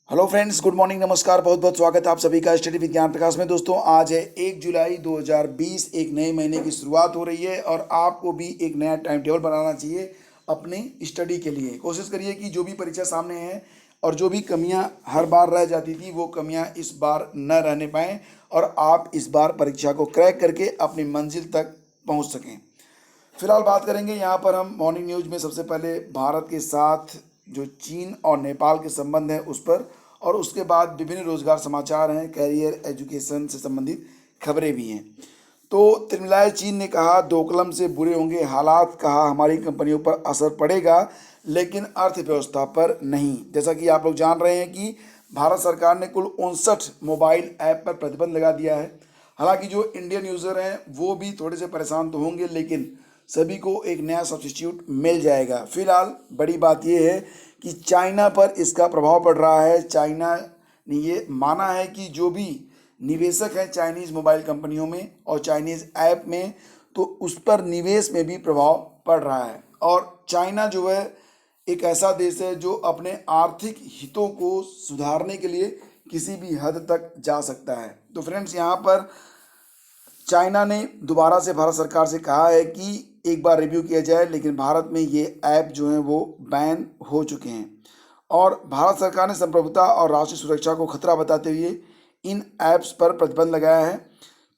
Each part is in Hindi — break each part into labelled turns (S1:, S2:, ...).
S1: हेलो फ्रेंड्स, गुड मॉर्निंग, नमस्कार। बहुत बहुत स्वागत है आप सभी का स्टडी विज्ञान प्रकाश में। दोस्तों, आज है 1 जुलाई 2020। एक नए महीने की शुरुआत हो रही है और आपको भी एक नया टाइम टेबल बनाना चाहिए अपनी स्टडी के लिए। कोशिश करिए कि जो भी परीक्षा सामने है और जो भी कमियां हर बार रह जाती थी वो कमियां इस बार न रहने पाएँ और आप इस बार परीक्षा को क्रैक करके अपनी मंजिल तक पहुंच सकें। फिलहाल बात करेंगे यहाँ पर हम मॉर्निंग न्यूज़ में सबसे पहले भारत के साथ जो चीन और नेपाल के संबंध हैं उस पर, और उसके बाद विभिन्न रोजगार समाचार हैं, कैरियर एजुकेशन से संबंधित खबरें भी हैं। तो तिलमिलाए चीन ने कहा दोकलम से बुरे होंगे हालात, कहा हमारी कंपनियों पर असर पड़ेगा लेकिन अर्थव्यवस्था पर नहीं। जैसा कि आप लोग जान रहे हैं कि भारत सरकार ने कुल 59 मोबाइल ऐप पर प्रतिबंध लगा दिया है। हालांकि जो इंडियन यूज़र हैं वो भी थोड़े से परेशान तो होंगे, लेकिन सभी को एक नया सब्स्टिट्यूट मिल जाएगा। फिलहाल बड़ी बात यह है कि चाइना पर इसका प्रभाव पड़ रहा है। चाइना ने ये माना है कि जो भी निवेशक हैं चाइनीज़ मोबाइल कंपनियों में और चाइनीज़ ऐप में, तो उस पर निवेश में भी प्रभाव पड़ रहा है। और चाइना जो है एक ऐसा देश है जो अपने आर्थिक हितों को सुधारने के लिए किसी भी हद तक जा सकता है। तो फ्रेंड्स, यहाँ पर चाइना ने दोबारा से भारत सरकार से कहा है कि एक बार रिव्यू किया जाए, लेकिन भारत में ये ऐप जो हैं वो बैन हो चुके हैं। और भारत सरकार ने संप्रभुता और राष्ट्रीय सुरक्षा को खतरा बताते हुए इन ऐप्स पर प्रतिबंध लगाया है।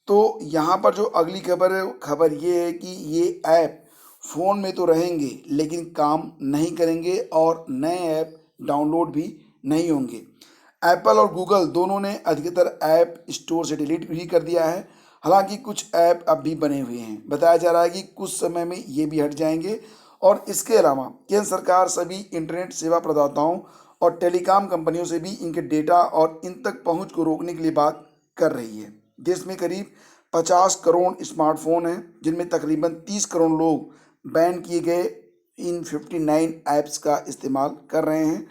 S1: तो यहाँ पर जो अगली खबर है, खबर ये है कि ये ऐप फ़ोन में तो रहेंगे लेकिन काम नहीं करेंगे और नए ऐप डाउनलोड भी नहीं होंगे। एप्पल और गूगल दोनों ने अधिकतर ऐप स्टोर से डिलीट भी कर दिया है। हालांकि कुछ ऐप अब भी बने हुए हैं। बताया जा रहा है कि कुछ समय में ये भी हट जाएंगे। और इसके अलावा केंद्र सरकार सभी इंटरनेट सेवा प्रदाताओं और टेलीकॉम कंपनियों से भी इनके डेटा और इन तक पहुंच को रोकने के लिए बात कर रही है। देश में करीब 50 करोड़ स्मार्टफोन हैं, जिनमें तकरीबन 30 करोड़ लोग बैन किए गए इन 59 ऐप्स का इस्तेमाल कर रहे हैं।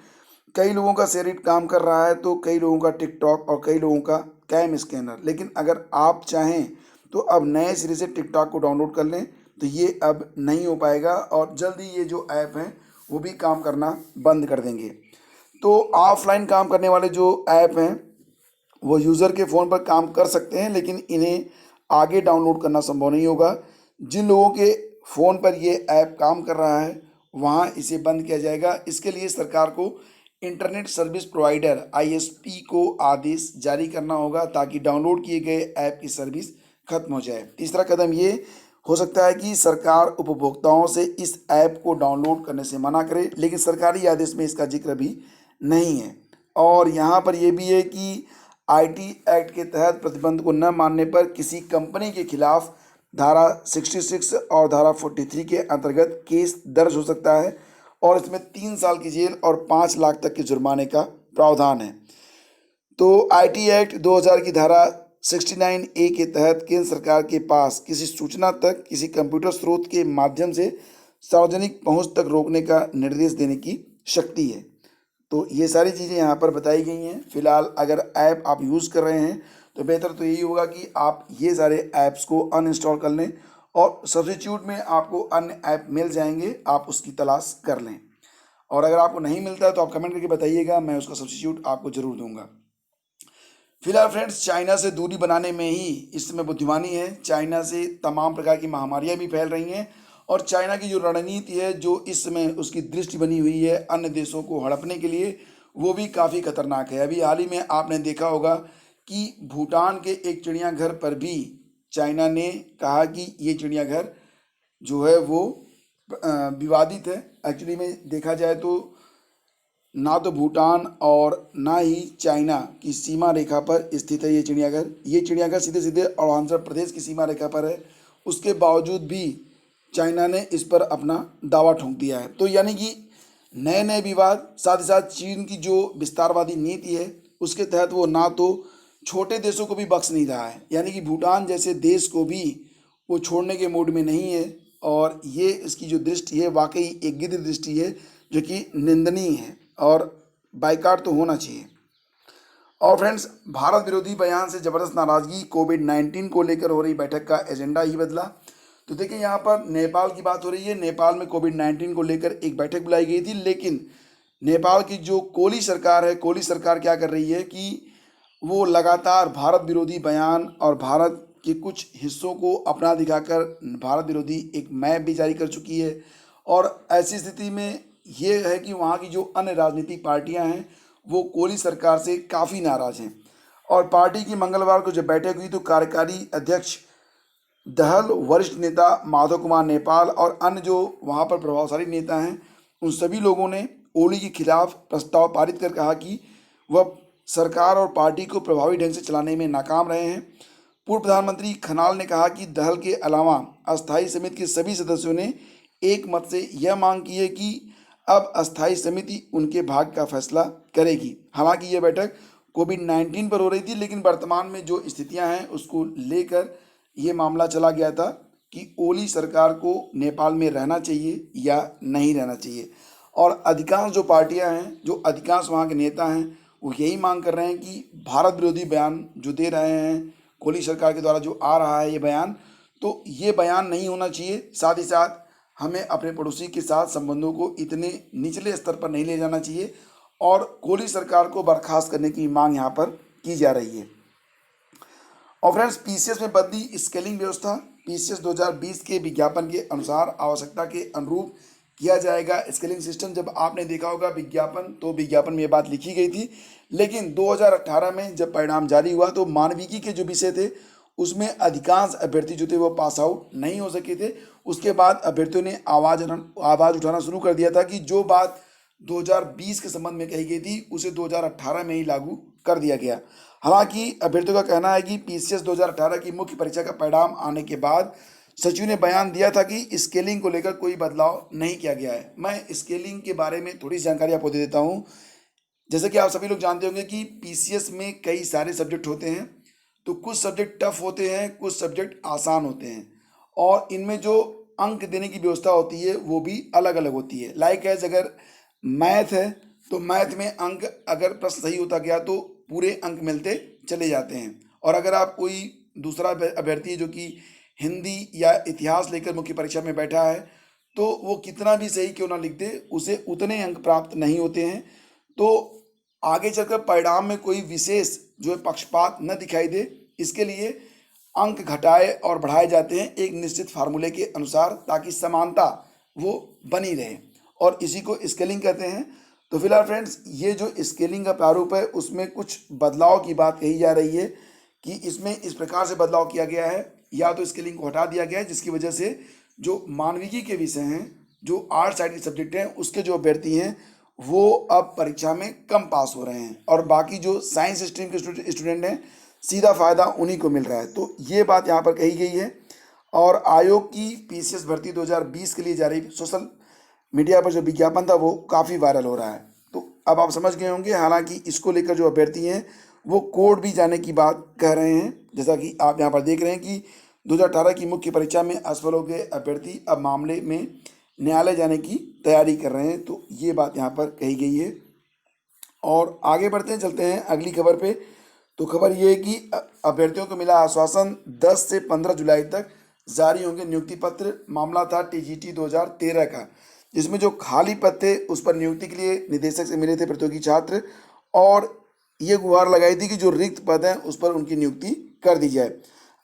S1: कई लोगों का शेयरिट काम कर रहा है, तो कई लोगों का टिकटॉक और कई लोगों का कैम स्कैनर। लेकिन अगर आप चाहें तो अब नए सिरे से टिकटॉक को डाउनलोड कर लें, तो ये अब नहीं हो पाएगा और जल्द ही ये जो ऐप हैं वो भी काम करना बंद कर देंगे। तो ऑफलाइन काम करने वाले जो ऐप हैं वो यूज़र के फ़ोन पर काम कर सकते हैं, लेकिन इन्हें आगे डाउनलोड करना संभव नहीं होगा। जिन लोगों के फ़ोन पर ये ऐप काम कर रहा है वहाँ इसे बंद किया जाएगा। इसके लिए सरकार को इंटरनेट सर्विस प्रोवाइडर आईएसपी को आदेश जारी करना होगा ताकि डाउनलोड किए गए ऐप की सर्विस खत्म हो जाए। तीसरा कदम ये हो सकता है कि सरकार उपभोक्ताओं से इस ऐप को डाउनलोड करने से मना करे, लेकिन सरकारी आदेश में इसका जिक्र भी नहीं है। और यहाँ पर यह भी है कि आईटी एक्ट के तहत प्रतिबंध को न मानने पर किसी कंपनी के खिलाफ धारा 66 और धारा 43 के अंतर्गत केस दर्ज हो सकता है और इसमें 3 साल की जेल और 5 लाख तक के जुर्माने का प्रावधान है। तो आईटी एक्ट 2000 की धारा 69A के तहत केंद्र सरकार के पास किसी सूचना तक किसी कंप्यूटर स्रोत के माध्यम से सार्वजनिक पहुंच तक रोकने का निर्देश देने की शक्ति है। तो ये सारी चीज़ें यहाँ पर बताई गई हैं। फिलहाल अगर ऐप आप यूज़ कर रहे हैं तो बेहतर तो यही होगा कि आप ये सारे ऐप्स को अनइंस्टॉल कर लें और सब्स्टिट्यूट में आपको अन्य ऐप मिल जाएंगे, आप उसकी तलाश कर लें। और अगर आपको नहीं मिलता है तो आप कमेंट करके बताइएगा, मैं उसका सब्स्टिट्यूट आपको ज़रूर दूंगा। फिलहाल फ्रेंड्स, चाइना से दूरी बनाने में ही इस समय बुद्धिमानी है। चाइना से तमाम प्रकार की महामारियां भी फैल रही हैं और चाइना की जो रणनीति है, जो इस समय उसकी दृष्टि बनी हुई है अन्य देशों को हड़पने के लिए, वो भी काफ़ी खतरनाक है। अभी हाल ही में आपने देखा होगा कि भूटान के एक चिड़ियाघर पर भी चाइना ने कहा कि ये चिड़ियाघर जो है वो विवादित है। एक्चुअली में देखा जाए तो ना तो भूटान और ना ही चाइना की सीमा रेखा पर स्थित है ये चिड़ियाघर। ये चिड़ियाघर सीधे सीधे अरुणाचल प्रदेश की सीमा रेखा पर है। उसके बावजूद भी चाइना ने इस पर अपना दावा ठोक दिया है। तो यानी कि नए नए विवाद, साथ ही साथ चीन की जो विस्तारवादी नीति है उसके तहत वो ना तो छोटे देशों को भी बख्श नहीं रहा है, यानी कि भूटान जैसे देश को भी वो छोड़ने के मूड में नहीं है। और ये इसकी जो दृष्टि है वाकई एक गिद्ध दृष्टि है जो कि निंदनीय है और बाइकाट तो होना चाहिए। और फ्रेंड्स, भारत विरोधी बयान से जबरदस्त नाराजगी, कोविड-19 को लेकर हो रही बैठक का एजेंडा ही बदला। तो देखिए यहाँ पर नेपाल की बात हो रही है। नेपाल में कोविड-19 को लेकर एक बैठक बुलाई गई थी, लेकिन नेपाल की जो कोली सरकार है, कोली सरकार क्या कर रही है कि वो लगातार भारत विरोधी बयान और भारत के कुछ हिस्सों को अपना दिखाकर भारत विरोधी एक मैप भी जारी कर चुकी है। और ऐसी स्थिति में ये है कि वहाँ की जो अन्य राजनीतिक पार्टियाँ हैं वो कोली सरकार से काफ़ी नाराज़ हैं। और पार्टी की मंगलवार को जब बैठक हुई तो कार्यकारी अध्यक्ष दहल, वरिष्ठ नेता माधव कुमार नेपाल और अन्य जो वहाँ पर प्रभावशाली नेता हैं, उन सभी लोगों ने ओली के खिलाफ प्रस्ताव पारित कर कहा कि वह सरकार और पार्टी को प्रभावी ढंग से चलाने में नाकाम रहे हैं। पूर्व प्रधानमंत्री खनाल ने कहा कि दहल के अलावा अस्थायी समिति के सभी सदस्यों ने एक मत से यह मांग की है कि अब अस्थायी समिति उनके भाग्य का फैसला करेगी। हालांकि यह बैठक कोविड-19 पर हो रही थी, लेकिन वर्तमान में जो स्थितियां हैं उसको लेकर ये मामला चला गया था कि ओली सरकार को नेपाल में रहना चाहिए या नहीं रहना चाहिए। और अधिकांश जो पार्टियां हैं, जो अधिकांश वहाँ के नेता हैं, वो यही मांग कर रहे हैं कि भारत विरोधी बयान जो दे रहे हैं, कोली सरकार के द्वारा जो आ रहा है ये बयान, तो ये बयान नहीं होना चाहिए। साथ ही साथ हमें अपने पड़ोसी के साथ संबंधों को इतने निचले स्तर पर नहीं ले जाना चाहिए और कोली सरकार को बर्खास्त करने की मांग यहाँ पर की जा रही है। और फ्रेंड्स, पीसीएस में बदली स्केलिंग व्यवस्था। पीसीएस 2020 के विज्ञापन के अनुसार आवश्यकता के अनुरूप किया जाएगा स्केलिंग सिस्टम। जब आपने देखा होगा विज्ञापन, तो विज्ञापन में ये बात लिखी गई थी, लेकिन 2018 में जब परिणाम जारी हुआ तो मानविकी के जो विषय थे उसमें अधिकांश अभ्यर्थी जो थे वो पास आउट नहीं हो सके थे। उसके बाद अभ्यर्थियों ने आवाज़ उठाना शुरू कर दिया था कि जो बात 2020 के संबंध में कही गई थी उसे 2018 में ही लागू कर दिया गया। हालांकि अभ्यर्थियों का कहना है कि पीसीएस 2018 की मुख्य परीक्षा का परिणाम आने के बाद सचिव ने बयान दिया था कि स्केलिंग को लेकर कोई बदलाव नहीं किया गया है। मैं स्केलिंग के बारे में थोड़ी जानकारी आपको दे देता हूँ। जैसे कि आप सभी लोग जानते होंगे कि पीसीएस में कई सारे सब्जेक्ट होते हैं, तो कुछ सब्जेक्ट टफ होते हैं, कुछ सब्जेक्ट आसान होते हैं, और इनमें जो अंक देने की व्यवस्था होती है वो भी अलग अलग होती है। लाइक एज अगर मैथ है तो मैथ में अंक, अगर प्रश्न सही होता गया तो पूरे अंक मिलते चले जाते हैं। और अगर आप कोई दूसरा अभ्यर्थी है जो कि हिंदी या इतिहास लेकर मुख्य परीक्षा में बैठा है, तो वो कितना भी सही क्यों ना लिख दे उसे उतने अंक प्राप्त नहीं होते हैं। तो आगे चलकर परिणाम में कोई विशेष जो है पक्षपात न दिखाई दे, इसके लिए अंक घटाए और बढ़ाए जाते हैं एक निश्चित फार्मूले के अनुसार, ताकि समानता वो बनी रहे, और इसी को स्केलिंग कहते हैं। तो फिलहाल फ्रेंड्स, ये जो स्केलिंग का प्रारूप है उसमें कुछ बदलाव की बात कही जा रही है कि इसमें इस प्रकार से बदलाव किया गया है, या तो स्केलिंग को हटा दिया गया है जिसकी वजह से जो मानविकी के विषय हैं, जो आर्ट साइड के सब्जेक्ट हैं, उसके जो अभ्यर्थी हैं वो अब परीक्षा में कम पास हो रहे हैं, और बाकी जो साइंस स्ट्रीम के स्टूडेंट हैं सीधा फ़ायदा उन्हीं को मिल रहा है। तो ये बात यहाँ पर कही गई है। और आयोग की पीसीएस भर्ती 2020 के लिए जारी सोशल मीडिया पर जो विज्ञापन था वो काफ़ी वायरल हो रहा है। तो अब आप समझ गए होंगे, हालांकि इसको लेकर जो अभ्यर्थी हैं वो कोर्ट भी जाने की बात कह रहे हैं। जैसा कि आप यहाँ पर देख रहे हैं कि 2018 की मुख्य परीक्षा में असफल हो गए अभ्यर्थी अब मामले में न्यायालय जाने की तैयारी कर रहे हैं। तो ये बात यहाँ पर कही गई है। और आगे बढ़ते हैं, चलते हैं अगली खबर पे। तो खबर ये है कि अभ्यर्थियों को मिला आश्वासन, 10 से 15 जुलाई तक जारी होंगे नियुक्ति पत्र। मामला था टीजीटी 2013 का, जिसमें जो खाली पद थे उस पर नियुक्ति के लिए निदेशक से मिले थे प्रतियोगी छात्र, और ये गुहार लगाई थी कि जो रिक्त पद हैं उस पर उनकी नियुक्ति कर दी जाए।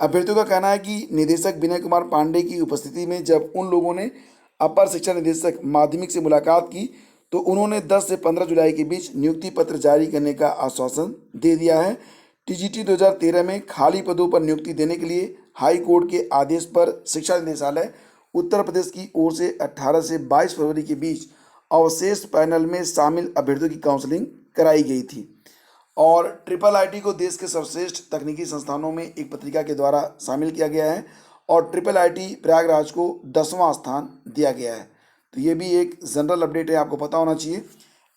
S1: अभ्यर्थियों का कहना है कि निदेशक विनय कुमार पांडे की उपस्थिति में जब उन लोगों ने अपर शिक्षा निदेशक माध्यमिक से मुलाकात की तो उन्होंने 10 से 15 जुलाई के बीच नियुक्ति पत्र जारी करने का आश्वासन दे दिया है। टीजीटी 2013 में खाली पदों पर नियुक्ति देने के लिए हाई कोर्ट के आदेश पर शिक्षा निदेशालय उत्तर प्रदेश की ओर से 18 से 22 फरवरी के बीच अवशेष पैनल में शामिल अभ्यर्थियों की काउंसलिंग कराई गई थी। और ट्रिपल आईटी को देश के सर्वश्रेष्ठ तकनीकी संस्थानों में एक पत्रिका के द्वारा शामिल किया गया है, और ट्रिपल आईटी प्रयागराज को 10वां स्थान दिया गया है। तो ये भी एक जनरल अपडेट है, आपको पता होना चाहिए।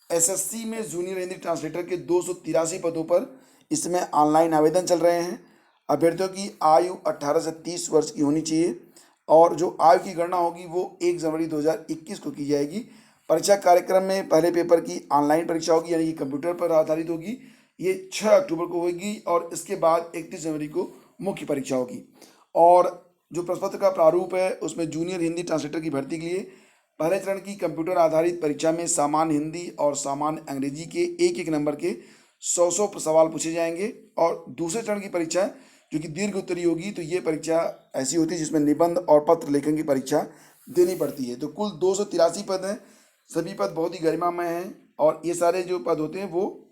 S1: एसएससी में जूनियर हिंदी ट्रांसलेटर के 283 पदों पर इसमें ऑनलाइन आवेदन चल रहे हैं। अभ्यर्थियों की आयु 18 से 30 वर्ष की होनी चाहिए, और जो आयु की गणना होगी वो 1 जनवरी 2021 को की जाएगी। परीक्षा कार्यक्रम में पहले पेपर की ऑनलाइन परीक्षा होगी, यानी कि कंप्यूटर पर आधारित होगी। ये 6 अक्टूबर को होगी, और इसके बाद 31 जनवरी को मुख्य परीक्षा होगी। और जो प्रश्न पत्र का प्रारूप है उसमें जूनियर हिंदी ट्रांसलेटर की भर्ती के लिए पहले चरण की कंप्यूटर आधारित परीक्षा में सामान्य हिंदी और सामान्य अंग्रेजी के एक एक नंबर के 100 सवाल पूछे जाएंगे। और दूसरे चरण की परीक्षा जो कि दीर्घ उत्तरीय होगी, तो ये परीक्षा ऐसी होती है जिसमें निबंध और पत्र लेखन की परीक्षा देनी पड़ती है। तो कुल 283 पद हैं। सभी पद बहुत ही गरिमामय हैं और ये सारे जो पद होते हैं वो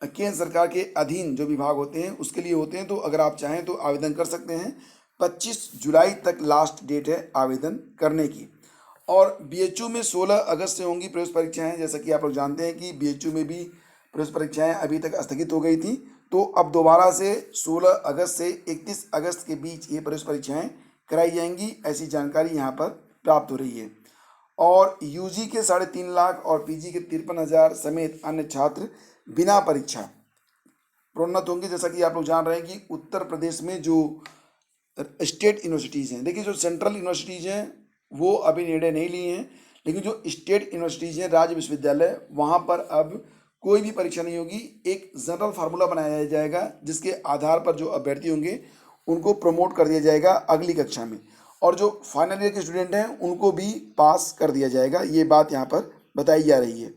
S1: केंद्र सरकार के अधीन जो विभाग होते हैं उसके लिए होते हैं। तो अगर आप चाहें तो आवेदन कर सकते हैं। 25 जुलाई तक लास्ट डेट है आवेदन करने की। और बीएचयू में 16 अगस्त से होंगी प्रवेश परीक्षाएं। जैसा कि आप लोग जानते हैं कि बीएचयू में भी प्रवेश परीक्षाएं अभी तक स्थगित हो गई थी, तो अब दोबारा से 16 अगस्त से 31 अगस्त के बीच ये प्रवेश परीक्षाएं कराई जाएंगी, ऐसी जानकारी यहाँ पर प्राप्त हो रही है। और यूजी के 3.5 लाख और पीजी के 53,000 समेत अन्य छात्र बिना परीक्षा प्रोन्नत होंगे। जैसा कि आप लोग जान रहे हैं कि उत्तर प्रदेश में जो स्टेट यूनिवर्सिटीज़ हैं, देखिए जो सेंट्रल यूनिवर्सिटीज़ हैं वो अभी निर्णय नहीं लिए हैं, लेकिन जो स्टेट यूनिवर्सिटीज़ हैं, राज्य विश्वविद्यालय, वहाँ पर अब कोई भी परीक्षा नहीं होगी। एक जनरल फार्मूला बनाया जाएगा जिसके आधार पर जो अभ्यर्थी होंगे उनको प्रमोट कर दिया जाएगा अगली कक्षा में, और जो फाइनल ईयर के स्टूडेंट हैं उनको भी पास कर दिया जाएगा। ये बात यहाँ पर बताई जा रही है।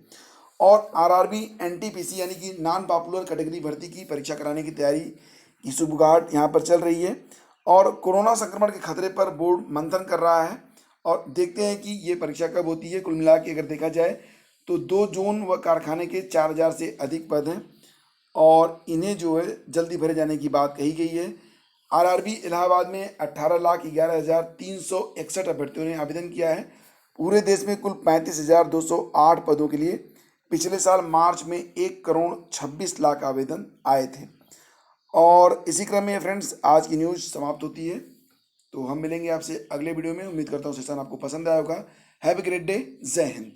S1: और आरआरबी एनटीपीसी यानी कि नॉन पॉपुलर कैटेगरी भर्ती की परीक्षा कराने की तैयारी की शुरुआत यहाँ पर चल रही है। और कोरोना संक्रमण के खतरे पर बोर्ड मंथन कर रहा है और देखते हैं कि ये परीक्षा कब होती है। कुल मिला के अगर देखा जाए तो 2 जोन व कारखाने के 4000 से अधिक पद हैं और इन्हें जो है जल्दी भरे जाने की बात कही गई है। आरआरबी इलाहाबाद में 18,11,361 अभ्यर्थियों ने आवेदन किया है। पूरे देश में कुल 35,208 पदों के लिए पिछले साल मार्च में 1,26,00,000 आवेदन आए थे। और इसी क्रम में फ्रेंड्स आज की न्यूज़ समाप्त होती है। तो हम मिलेंगे आपसे अगले वीडियो में। उम्मीद करता हूँ सेशन आपको पसंद आया होगा। Have a great day. जय हिंद।